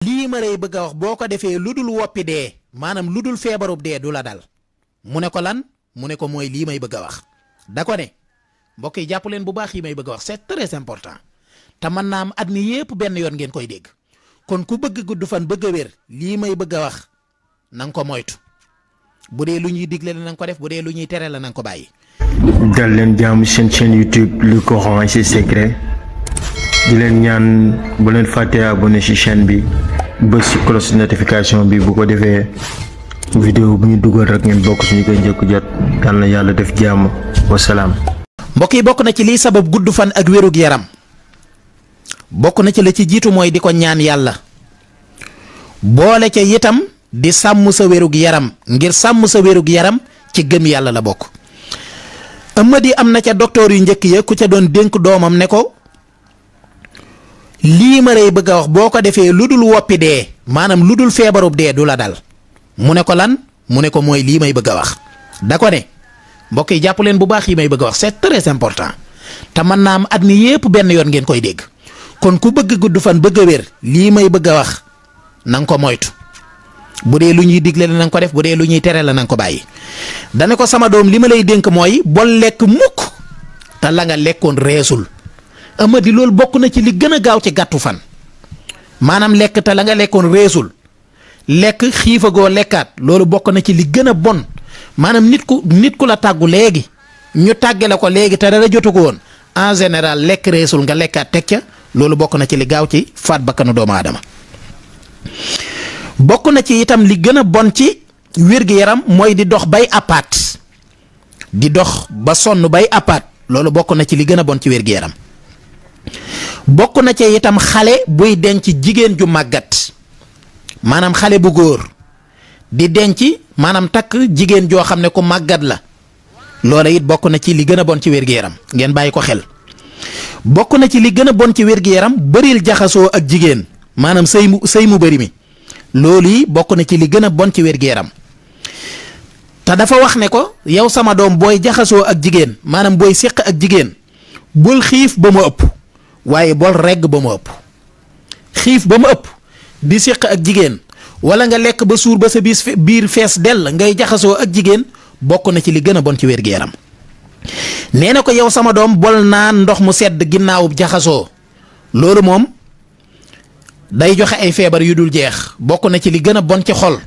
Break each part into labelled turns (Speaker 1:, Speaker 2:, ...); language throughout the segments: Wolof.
Speaker 1: lii ma lay bëgg a wax boo ko defee lu dul woppi dee maanaam lu dul feebarub dee du la dal mu ne ko lan mu ne ko mooy lii may bëgg a wax da ko ne mbokk yi jàpp leen bu baax yi may bëgg a wax c'est très important te mën naa am at mi yépp benn yoon ngeen koy dégg kon ku bëgg gudd fan bëgg a wér lii may bëgg a wax na nga ko moytu bu dee lu ñuy digle la na nga ko def bu dee lu ñuy tere la na nga ko bàyyi.
Speaker 2: dal leen jàmm seen chaîne YouTube Le Coran et ses secrets di leen ñaan bu leen fàttee abonné ci chaîne bi bës ci cloche notification bi bu ko defee vidéo bu ñu dugal rek ngeen bokk suñu koy njëkk jot yal na yàlla def jàmm wasalaam.
Speaker 1: mbokk yi bokk na ci liy sabab gudd fan ak wérug yaram bokk na ci la ci jiitu mooy di ko ñaan yàlla boole ca itam di sàmm sa wérug yaram ngir sàmm sa wérug yaram ci gëm yàlla la bokk. Amady am na ca docteur yu njëkk ya ku ca doon dénk doomam ne ko lii ma lay bëgg a wax boo ko defee lu dul woppi dee maanaam lu dul feebarub dee du la dal mu ne ko lan mu ne ko mooy lii may bëgg a wax da ko ne mbokk yi jàpp leen bu baax yi may bëgg a wax c'est très important te mën naa am at mi yépp benn yoon ngeen koy dégg kon ku bëgg gudd fan bëgg a wér lii may bëgg a wax na nga ko moytu bu dee lu ñuy digle la na nga ko def bu dee lu ñuy tere la na nga ko bàyyi. dane ko sama doom li ma lay dénk mooy bol lekk mukk te la nga lekkoon reesul Amady loolu bokk na ci li gën a gaaw ci gàttu fan maanaam lekk te la nga lekkoon reesul lekk xiifagoo lekkaat loolu bokk na ci li gën a bon maanaam nit ku la tàggu léegi ñu tàgge la ko léegi te dara jotu ko woon en général lekk reesul nga lekkaat teg ca loolu bokk na ci li gaaw ci faat bakkanu doomu aadama bokk na ci itam li gën a bon ci wér-gi-yaram mooy di dox bay apaat di dox ba sonn bay apaat loolu bokk na ci li gën a bon ci wér-gi-yaram bokk na ci itam xale buy denc jigéen ju màggat maanaam xale bu góor di denc maanaam takk jigéen joo xam ne ku màggat la loola it bokk na ci li gën a bon ci wér-gi-yaram ngeen bàyyi ko xel bokk na ci li gën a bon ci wér-gi-yaram bëril jaxasoo ak jigéen maanaam sëy mu bëri mi loolu yi bokk na ci li gën a bon ci wér-gi-yaram te dafa wax ne ko yow sama doom booy jaxasoo ak jigéen maanaam booy séq ak jigéen bul xiif ba mu ëpp waaye bol regg ba mu ëpp xiif ba mu ëpp di séq ak jigéen wala nga lekk ba suur ba sa biir fees dell ngay jaxasoo ak jigéen bokk na ci li gën a bon ci wér-gi-yaram nee na ko yow sama doom bol naan ndox mu sedd ginnaawub jaxasoo loolu moom day joxe ay feebar yu dul jeex bokk na ci li gën a bon ci xol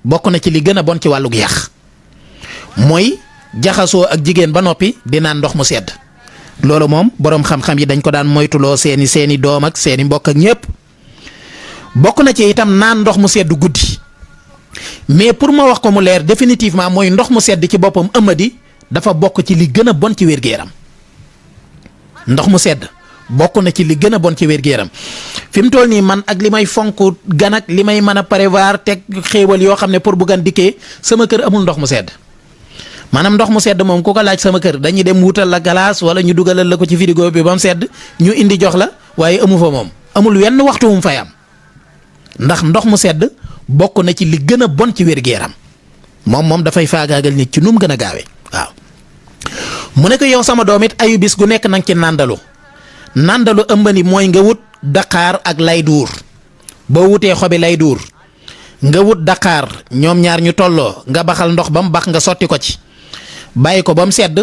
Speaker 1: bokk na ci li gën a bon ci wàllug yax mooy jaxasoo ak jigéen ba noppi di naan ndox mu sedd loolu moom boroom xam-xam yi dañ ko daan moytuloo seeni doom ak seeni mbokk ak ñépp bokk na ci itam naan ndox mu sedd guddi mais pour ma wax ko mu leer définitivement mooy ndox mu sedd ci boppam Amady dafa bokk ci li gën a bon ci wér-gu-yaram ndox mu sedd bokk na ci li gën a bon ci wér-gu-yaram fi mu toll nii man ak li may fonk gan ak li may mën a prévoir teg xéewal yoo xam ne pour bu gan dikkee sama kër amul ndox mu sedd maanaam ndox mu sedd moom ku ko laaj sama kër dañuy dem wutal la galaas wala ñu dugalal la ko ci frigo bi ba mu sedd ñu indi jox la waaye amu fa moom amul wenn waxtu mu fay am ndax ndox mu sedd bokk na ci li gën a bon ci wér-gu-yaram moom dafay faagaagal nit ci nu mu gën a gaawee waaw. mu ne ko yow sama doom it ayu bis gu nekk nang ci nàndalu ëmbani mooy nga wut daqaar ak lay duur boo wutee xobi lay duur nga wut daqaar ñoom ñaar ñu tolloo nga baxal ndox ba mu bax nga sotti ko ci bàyyi ko ba mu sedd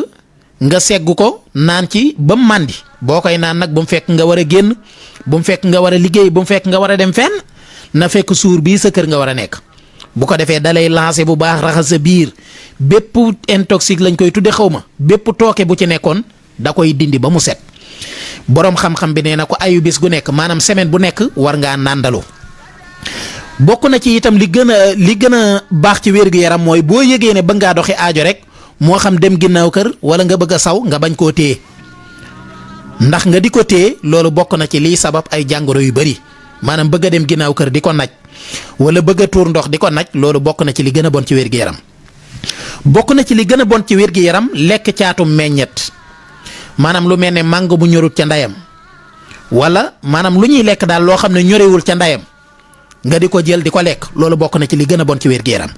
Speaker 1: nga segg ko naan ci ba mu màndi boo koy naan nag bu mu fekk nga war a génn bu mu fekk nga war a liggéey bu mu fekk nga war a dem fenn na fekk suur bii sa kër nga war a nekk bu ko defee dalay lancer bu baax raxas sa biir bépp intoxique lañ koy tudde xaw ma bépp tooke bu ci nekkoon da koy dindi ba mu set boroom xam-xam bi nee na ko ayu bis gu nekk maanaam semaine bu nekk war ngaa nàndalu bokk na ci itam li gën a baax ci wér-gu-yaram mooy boo yëgee ne bëgg ngaa doxi aajo rek moo xam dem ginnaaw kër wala nga bëgg a saw nga bañ koo téye ndax nga di ko téye loolu bokk na ci liy sabab ay jàngoro yu bari maanaam bëgg a dem ginnaaw kër di ko naj wala bëgg a tuur ndox di ko naj loolu bokk na ci li gën a bon ci wér-gu-yaram bokk na ci li gën a bon ci wér-gu-yaram lekk caatum meññet maanaam lu mel ne màngo bu ñorut ca ndeyam wala maanaam lu ñuy lekk daal loo xam ne ñorewul ca ndeyam nga di ko jël di ko lekk loolu bokk na ci li gën a bon ci wér-gu-yaram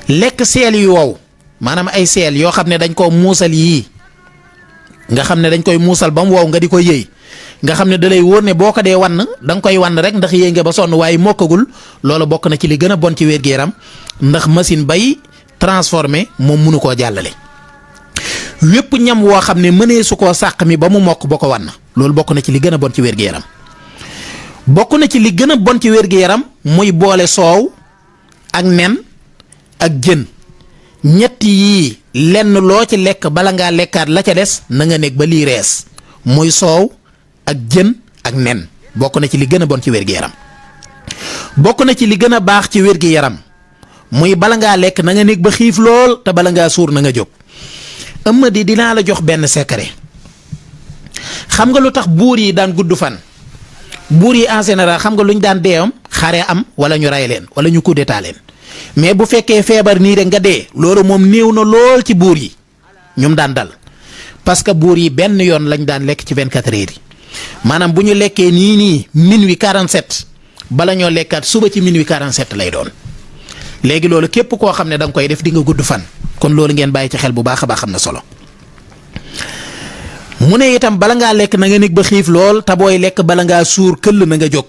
Speaker 1: lekk seel yu wow maanaam ay seel yoo xam ne dañ koo muusal yii nga xam ne dañ koy muusal ba mu wow nga di ko yëy nga xam ne da lay wóor ne boo ko dee wann da nga koy wann rek ndax yéey nga ba sonn waaye mokkagul loolu bokk na ci li gën a bon ci wér-gu-yaram ndax machine bay transformé moom mënu koo jàllale. wépp ñam woo xam ne mënee su koo sàq mi ba mu mokk ba ko wann loolu bokk na ci li gën a bon ci wér-gu-yaram. bokk na ci li gën a bon ci wér-gu-yaram muy boole soow ak nen ak jën ñett yii lenn loo ci lekk bala ngaa lekkaat la ca des na nga nekk ba lii rees muy soow ak jën ak nen bokk na ci li gën a bon ci wér-gu-yaram. bokk na ci li gën a baax ci wér-gu-yaram muy bala ngaa lekk na nga nekk ba xiif lool te bala ngaa suur na nga jóg. ëmma di dinaa la jox benn secret xam nga lu tax buur yi daan gudd fan buur yi en général xam nga lu ñu daan deewam xare am wala ñu rey leen wala ñu coup d'état leen mais bu fekkee feebar nii rek nga dee loolu moom néew na lool ci buur yi ñum daan dal parce que buur yi benn yoon lañ daan lekk ci 24 heures yi maanaam bu ñu lekkee nii minuit 47 bala ñoo lekkaat suba ci minuit 47 lay doon léegi loolu képp koo xam ne da nga koy def di nga gudd fan kon loolu ngeen bàyyi ci xel bu baax a baax xam na solo. mu ne itam bala ngaa lekk na nga nekk ba xiif lool te booy lekk bala ngaa suur këll na nga jóg